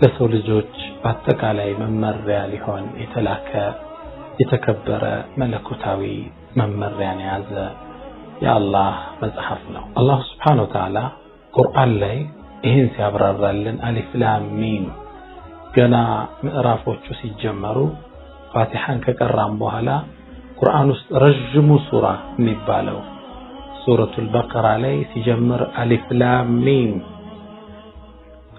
ለሰው ልጆች በአጠቃላይ መመሪያ ሊሆን የተላከ የተከበረ መለኮታዊ መመሪያን የያዘ የአላህ መጽሐፍ ነው። አላህ Subhanahu Wa Ta'ala ቁርአን ላይ ይህን ሲያብራራልን አሊፍ ላም ሚም ገና ምዕራፎቹ ሲጀመሩ ፋቲሃን ከቀራም በኋላ ቁርአን ውስጥ ረጅሙ ሱራ የሚባለው ሱረቱል በቀራ ላይ ሲጀምር አሊፍ ላም ሚም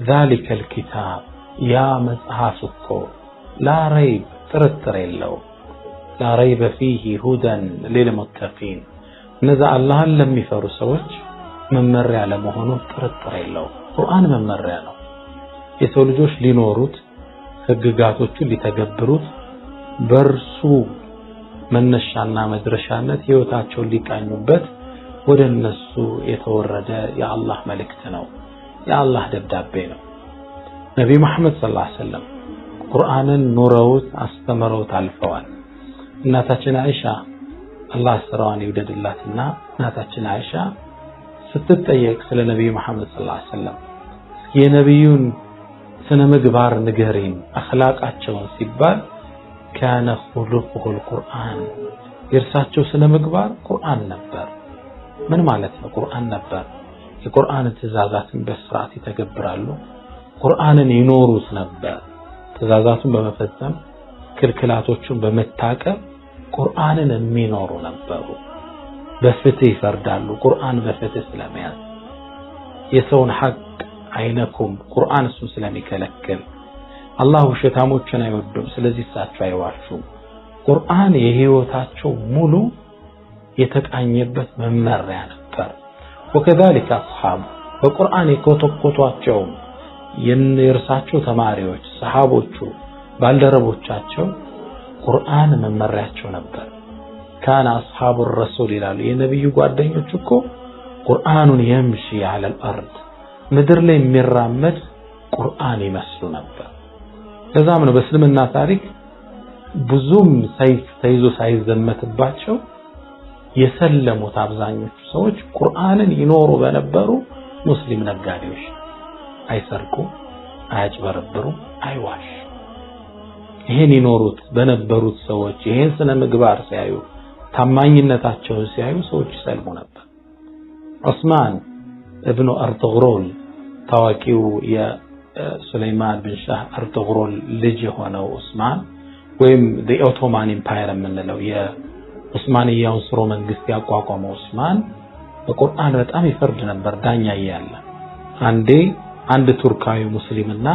ذلك الكتاب يا مصحفكو لا ريب ترتر يلو لا ريب فيه هدى للمتقين نذا الله لم يفروا سوچ መመሪያ ለመሆኑ ተረጥረ የለው ቁርአን መመሪያ ነው የሰው ልጆች ሊኖሩት ህግጋቶቹን ሊተገብሩት በርሱ መነሻና መድረሻነት ህይወታቸውን ሊቃኙበት ወደነሱ የተወረደ የአላህ መልእክት ነው የአላህ ደብዳቤ ነው ነብዩ መሐመድ ሰለላሁ ዐለይሂ ወሰለም ቁርአንን ኑረውት አስተምረውት አልፈዋል እናታችን አይሻ አላህ ስራዋን ይወደድላትና እናታችን አይሻ ስትጠየቅ ስለ ነብዩ መሐመድ ሰለላሁ ዐለይሂ ወሰለም የነብዩን ስነ ምግባር ንገሪን አخلاቃቸውን ሲባል كان خلقه القرآن የርሳቸው ስነ ምግባር ቁርአን ነበር ምን ማለት ነው ቁርአን ነበር የቁርአን ትእዛዛትን በስርዓት ይተገብራሉ ቁርአንን ይኖሩት ነበር ትእዛዛቱን በመፈጸም ክልክላቶቹን በመታቀብ ቁርአንን የሚኖሩ ነበሩ በፍትህ ይፈርዳሉ ቁርአን በፍትህ ስለሚያዝ የሰውን ሐቅ አይነኩም ቁርአን እሱ ስለሚከለክል አላህ ውሸታሞችን አይወድም ስለዚህ እሳቸው አይዋሹም ቁርአን የህይወታቸው ሙሉ የተቃኘበት መመሪያ ነበር وكذلك اصحاب በቁርአን የኮተኮቷቸው የነርሳቸው ተማሪዎች ሰሃቦቹ ባልደረቦቻቸው ቁርአን መመሪያቸው ነበር كان اصحاب الرسول ይላሉ የነብዩ ጓደኞች እኮ ቁርአኑን يمشي على الارض ምድር ላይ የሚራመድ ቁርአን ይመስሉ ነበር ለዛም ነው በእስልምና ታሪክ ብዙም ሰይፍ ተይዞ ሳይዘመትባቸው የሰለሙት አብዛኞቹ ሰዎች ቁርአንን ይኖሩ በነበሩ ሙስሊም ነጋዴዎች አይሰርቁ አያጭበረብሩ አይዋሽ ይሄን ይኖሩት በነበሩት ሰዎች ይሄን ስነ ምግባር ሲያዩ ታማኝነታቸውን ሲያዩ ሰዎች ይሰልሙ ነበር ዑስማን ابن أرطغرل ታዋቂው የሱለይማን ቢን ሻህ አርጡግሩል ልጅ ሆነው ዑስማን ወይም the Ottoman Empire የምንለው የዑስማንያው ስርወ መንግስት ያቋቋመው ዑስማን በቁርአን በጣም ይፈርድ ነበር ዳኛ ያያለ አንድ ቱርካዊ ሙስሊምና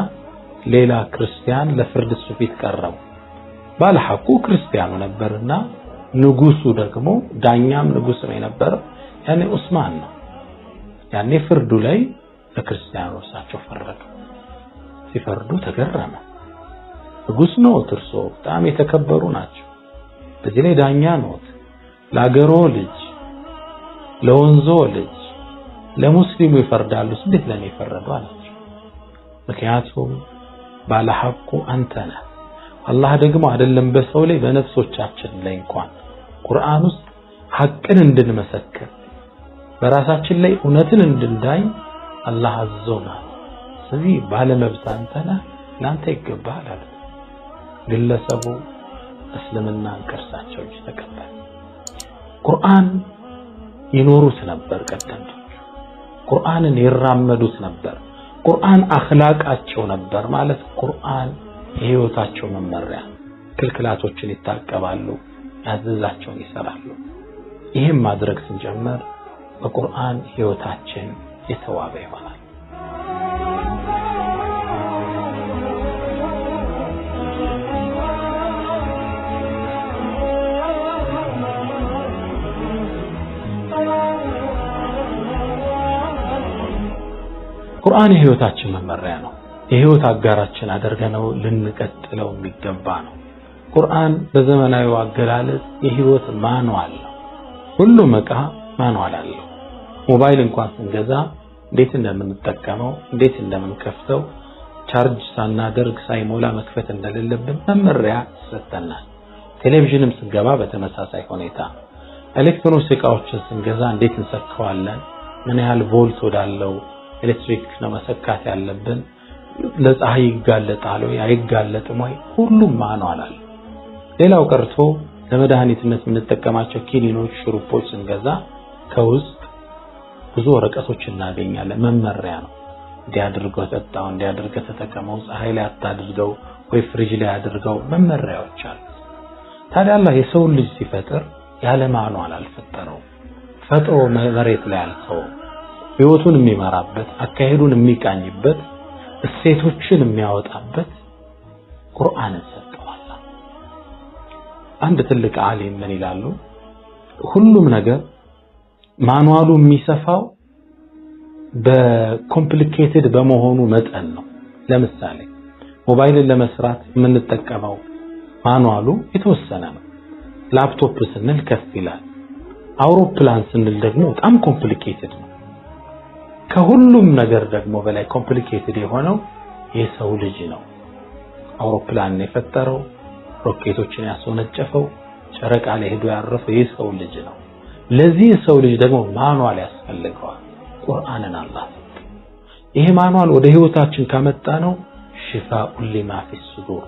ሌላ ክርስቲያን ለፍርድ ሱፊት ቀረቡ ባለሐቁ ክርስቲያኑ ነበርና ንጉሱ ደግሞ ዳኛም ንጉስ ነው የነበረ ያኔ ዑስማን ነው ያኔ ፍርዱ ላይ ለክርስቲያኖቻቸው ፈረዱ ሲፈርዱ ተገረመ ንጉስ ነው ትርሶ በጣም የተከበሩ ናቸው በዚህ ላይ ዳኛ ነው ለአገሮ ልጅ ለወንዞ ልጅ ለሙስሊሙ ይፈርዳሉ እንዴት ለኔ ይፈረዱ አላቸው ምክንያቱም ባለሐቁ አንተ ነህ አላህ ደግሞ አይደለም በሰው ላይ በነፍሶቻችን ላይ እንኳን ቁርአን ውስጥ ሐቅን እንድንመሰክር በራሳችን ላይ እውነትን እንድንዳይ አላህ አዘዘናል ስለዚህ ባለመብት አንተ ነህ ላንተ ይገባል አለ ግለሰቡ እስልምናን ከርሳቸው ተቀበለ ቁርአን ይኖሩት ነበር ቀደምቶች ቁርአንን ይራመዱት ነበር ቁርአን አخلاቃቸው ነበር ማለት ቁርአን የህይወታቸው መመሪያ ክልክላቶችን ይታቀባሉ ያዘዛቸውን ይሰራሉ ይሄን ማድረግ ስንጀምር በቁርአን ህይወታችን የተዋበ ይሆናል ቁርአን የህይወታችን መመሪያ ነው የህይወት አጋራችን አድርገነው ልንቀጥለው የሚገባ ነው ቁርአን በዘመናዊ አገላለጽ የህይወት ማኑዋል ነው ሁሉም ዕቃ ማኑዋል አለው ሞባይል እንኳን ስንገዛ እንዴት እንደምንጠቀመው እንዴት እንደምንከፍተው ቻርጅ ሳናደርግ ሳይሞላ መክፈት እንደሌለብን መመሪያ ሰጥተናል ቴሌቪዥንም ስንገባ በተመሳሳይ ሁኔታ ኤሌክትሮኒክስ ዕቃዎችን ስንገዛ እንዴት እንሰካዋለን ምን ያህል ቮልት ወዳለው ኤሌክትሪክ ነው መሰካት ያለብን ለፀሐይ ይጋለጣል ወይ አይጋለጥም ወይ ሁሉም ማኑዋል አለ። ሌላው ቀርቶ ለመድኃኒትነት የምንጠቀማቸው ኪኒኖች ሽሩፖች ስንገዛ ከውስጥ ብዙ ወረቀቶች እናገኛለን። መመሪያ ነው። እንዲያድርገው ጠጣው፣ እንዲያድርገው ተጠቀመው፣ ፀሐይ ላይ አታድርገው ወይ ፍሪጅ ላይ አድርገው መመሪያዎች አሉ። ታዲያ አላህ የሰው ልጅ ሲፈጥር ያለ ማኑዋል አልፈጠረው። ፈጥሮ መሬት ላይ አልተው። ህይወቱን የሚመራበት አካሄዱን የሚቃኝበት እሴቶችን የሚያወጣበት ቁርአንን ሰጠዋል። አንድ ትልቅ ዓሊም ምን ይላሉ? ሁሉም ነገር ማኑዋሉ የሚሰፋው በኮምፕሊኬትድ በመሆኑ መጠን ነው። ለምሳሌ ሞባይልን ለመስራት የምንጠቀመው ማኑዋሉ የተወሰነ ነው። ላፕቶፕ ስንል ከፍ ይላል። አውሮፕላን ስንል ደግሞ በጣም ኮምፕሊኬትድ ነው። ከሁሉም ነገር ደግሞ በላይ ኮምፕሊኬትድ የሆነው የሰው ልጅ ነው። አውሮፕላንን የፈጠረው፣ ሮኬቶችን ያስወነጨፈው፣ ጨረቃ ላይ ሄዶ ያረፈው የሰው ልጅ ነው። ለዚህ ሰው ልጅ ደግሞ ማኑዋል ያስፈልገዋል። ቁርአንን አላህ ይሄ ማኑዋል ወደ ህይወታችን ካመጣ ነው ሽፋኡን ሊማ ፊ ሱዱር።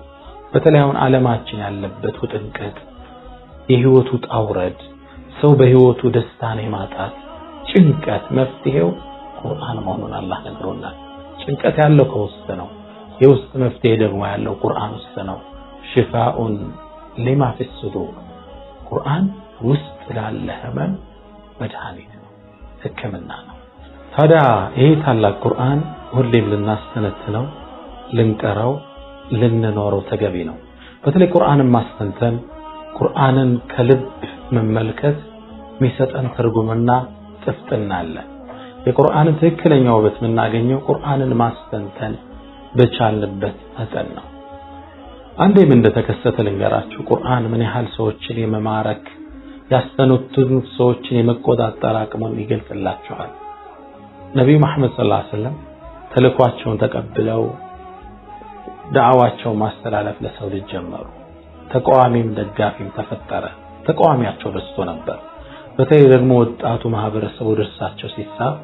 በተለይ አሁን ዓለማችን ያለበት ውጥንቅጥ፣ የህይወቱ ጣውረድ፣ ሰው በህይወቱ ደስታን የማጣት ጭንቀት መፍትሄው ቁርአን መሆኑን አላህ ነግሮናል። ጭንቀት ያለው ከውስጥ ነው። የውስጥ መፍትሄ ደግሞ ያለው ቁርአን ውስጥ ነው። ሽፋኡን ሊማ ፊ ሱዱር። ቁርአን ውስጥ ላለ ህመም መድኃኒት ነው፣ ህክምና ነው። ታዲያ ይሄ ታላቅ ቁርአን ሁሌም ልናስተነትነው፣ ልንቀራው፣ ልንኖረው ተገቢ ነው። በተለይ ቁርአንን ማስተንተን፣ ቁርአንን ከልብ መመልከት የሚሰጠን ትርጉምና ጥፍጥና አለ። የቁርአንን ትክክለኛ ውበት የምናገኘው ቁርአንን ማስተንተን በቻልንበት መጠን ነው። አንዴም እንደተከሰተ ልንገራችሁ። ቁርአን ምን ያህል ሰዎችን የመማረክ ያስተነትኑት ሰዎችን የመቆጣጠር አቅሙን ይገልጽላችኋል። ነብዩ መሐመድ ሰለላሁ ዐለይሂ ወሰለም ተልኳቸውን ተቀብለው ዳዕዋቸውን ማስተላለፍ ለሰው ልጅ ጀመሩ። ተቃዋሚም ደጋፊም ተፈጠረ። ተቃዋሚያቸው በዝቶ ነበር። በተለይ ደግሞ ወጣቱ ማህበረሰብ ወደ እርሳቸው ሲሳብ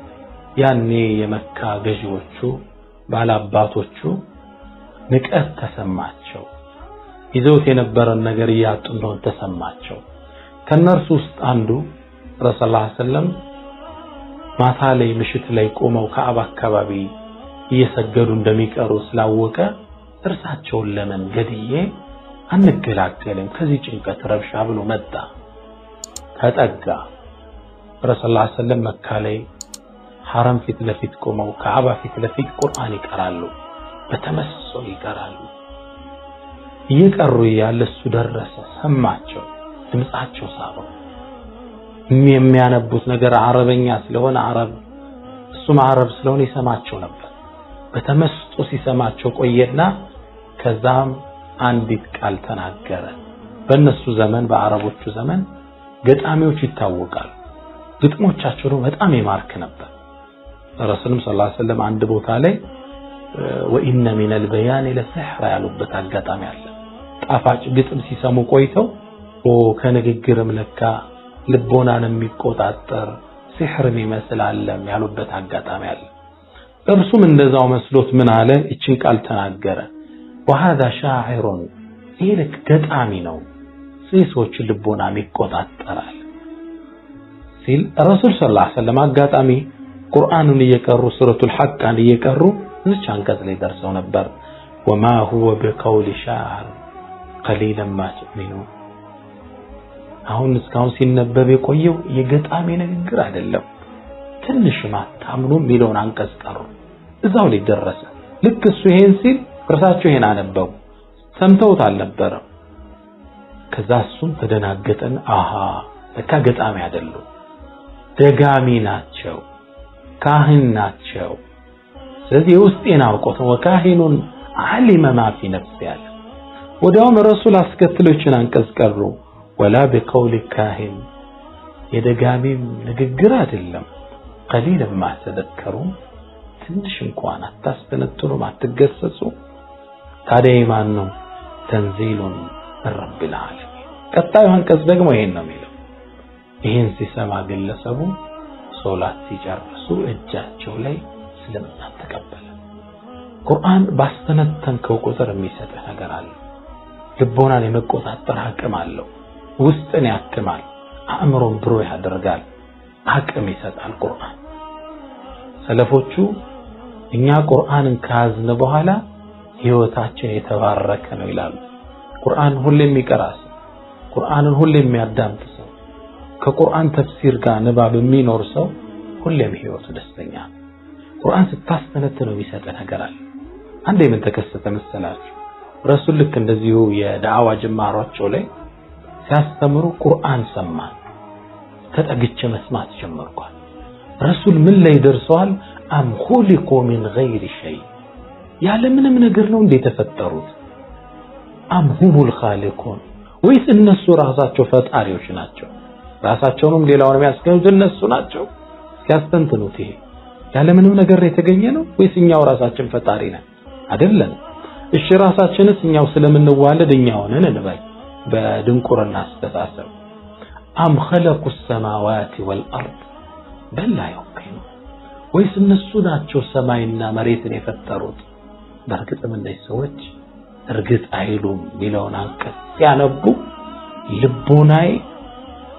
ያኔ የመካ ገዢዎቹ ባላባቶቹ ንቀት ተሰማቸው። ይዘውት የነበረን ነገር ያጡ እንደሆነ ተሰማቸው። ከነርሱ ውስጥ አንዱ ረሱላህ ሰለላሁ ዐለይሂ ወሰለም ማታ ላይ ምሽት ላይ ቆመው ከአባ አካባቢ እየሰገዱ እንደሚቀሩ ስላወቀ እርሳቸውን ለምን ገድዬ አንገላገልም ከዚህ ጭንቀት ረብሻ ብሎ መጣ። ተጠጋ። ረሱላህ ሰለላሁ ዐለይሂ ወሰለም መካ ላይ ሐረም ፊት ለፊት ቆመው ከአባ ፊት ለፊት ቁርአን ይቀራሉ። በተመስጦ ይቀራሉ። እየቀሩ ያለ እሱ ደረሰ፣ ሰማቸው፣ ድምጻቸው ሳበው። የሚያነቡት ነገር አረበኛ ስለሆነ እሱም አረብ ስለሆነ ይሰማቸው ነበር። በተመስጦ ሲሰማቸው ቆየና ከዛም አንዲት ቃል ተናገረ። በእነሱ ዘመን በአረቦቹ ዘመን ገጣሚዎች ይታወቃሉ። ግጥሞቻቸው በጣም ይማርክ ነበር። ረሱልም ሰለላሁ ዐለይሂ ወሰለም አንድ ቦታ ላይ ወኢነ ሚነል በያን ለሲሕር ያሉበት አጋጣሚ አለ። ጣፋጭ ግጥም ሲሰሙ ቆይተው ከንግግርም ለካ ልቦናን የሚቆጣጠር ሲሕርን ይመስላል ያሉበት አጋጣሚ አለ። እርሱም እንደዛው መስሎት ምን አለ? እቺን ቃል ተናገረ። وهذا شاعر ይልክ ገጣሚ ነው፣ ሰዎች ልቦና ይቆጣጠራል ሲል ረሱል ሰለላሁ ዐለይሂ ወሰለም አጋጣሚ ቁርአኑን እየቀሩ ሱረቱል ሐቅን እየቀሩ እዚች አንቀጽ ላይ ደርሰው ነበር። وما هو بقول شاعر قليلا ما تؤمنون። አሁን እስካሁን ሲነበብ የቆየው የገጣሚ ንግግር አይደለም፣ ትንሽ ማታምኑ ሚሊዮን አንቀጽ ቀሩ። እዛው ላይ ደረሰ። ልክ እሱ ይሄን ሲል እርሳቸው ይሄን አነበቡ፣ ሰምተውት አልነበረም። ከዛ እሱም ተደናገጠን። አሃ ለካ ገጣሚ አይደሉም፣ ደጋሚ ናቸው፣ ካህን ናቸው። ስለዚህ ውስጤን አውቆት ወካሂኑን ዓሊመ ማ ፊ ነፍሲ ያለ ወዲያውም ረሱል አስከትሎችን አንቀጽ ቀሩ። ወላ በቀውል ካህን የደጋሚም ንግግር አይደለም። ቀሊለን ማ ተዘከሩ ትንሽ እንኳን አታስተነትኑም አትገሰጹ። ታዲያ ማን ነው? ተንዚሉን ረብል ዓለሚን። ቀጣዩ አንቀጽ ደግሞ ይሄን ነው የሚለው። ይሄን ሲሰማ ግለሰቡ ሶላት ሲጨርሱ እጃቸው ላይ እስልምና ተቀበለ። ቁርአን ባስተነተንከው ቁጥር የሚሰጥህ ነገር አለ። ልቦናን የመቆጣጠር አቅም አለው። ውስጥን ያክማል፣ አእምሮን ብሩህ ያደርጋል፣ አቅም ይሰጣል ቁርአን። ሰለፎቹ እኛ ቁርአንን ከያዝን በኋላ ህይወታችን የተባረከ ነው ይላሉ። ቁርአን ሁሌም የሚቀራስ፣ ቁርአንን ሁሌም የሚያዳምጥ ሰው፣ ከቁርአን ተፍሲር ጋር ንባብ የሚኖር ሰው ሁሌም ህይወቱ ደስተኛ ነው። ቁርአን ስታስተነትነው የሚሰጥህ ነገር አለ። አንዴ ምን ተከሰተ መሰላችሁ? ረሱል ልክ እንደዚሁ የዳዕዋ ጅማሯቸው ላይ ሲያስተምሩ ቁርአን ሰማን። ተጠግቼ መስማት ጀመርኳል። ረሱል ምን ላይ ደርሰዋል? አም ኹሊቁ ሚን ገይሪ ሸይ፣ ያለ ምንም ነገር ነው እንዴ የተፈጠሩት? አም ሁሙል ኻሊቁን፣ ወይስ እነሱ ራሳቸው ፈጣሪዎች ናቸው? ራሳቸውንም ሌላውንም ያስገኙት እነሱ ናቸው? ሲያስተንትኑት ይሄ ያለ ምንም ነገር የተገኘ ነው ወይስ እኛው ራሳችን ፈጣሪ ነን? አይደለም። እሺ ራሳችንስ እኛው ስለምንዋለድ እኛው ነን እንበል በድንቁርና አስተሳሰብ። አም ኸለቁ السماوات والارض በል ላ يمكن፣ ወይስ እነሱ ናቸው ሰማይና መሬትን የፈጠሩት? በእርግጥም እንደዚህ ሰዎች እርግጥ አይሉም ሚለውን አንቀጽ ሲያነቡ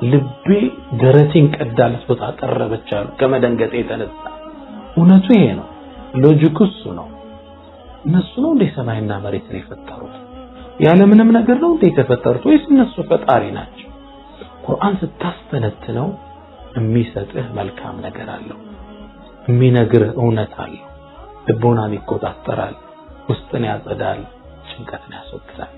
ልቤ ደረቴን ቀዳለት ቦታ ቀረበቻሉ ከመደንገጤ የተነሳ። እውነቱ ይሄ ነው፣ ሎጂኩ እሱ ነው። እነሱ ነው እንደ ሰማይና መሬትን የፈጠሩት? ያለ ምንም ነገር ነው እንደ የተፈጠሩት ወይስ እነሱ ፈጣሪ ናቸው? ቁርአን ስታስተነትነው የሚሰጥህ መልካም ነገር አለው፣ የሚነግርህ እውነት አለው። ልቦናን ይቆጣጠራል፣ ውስጥን ያጸዳል፣ ጭንቀትን ያስወግዳል።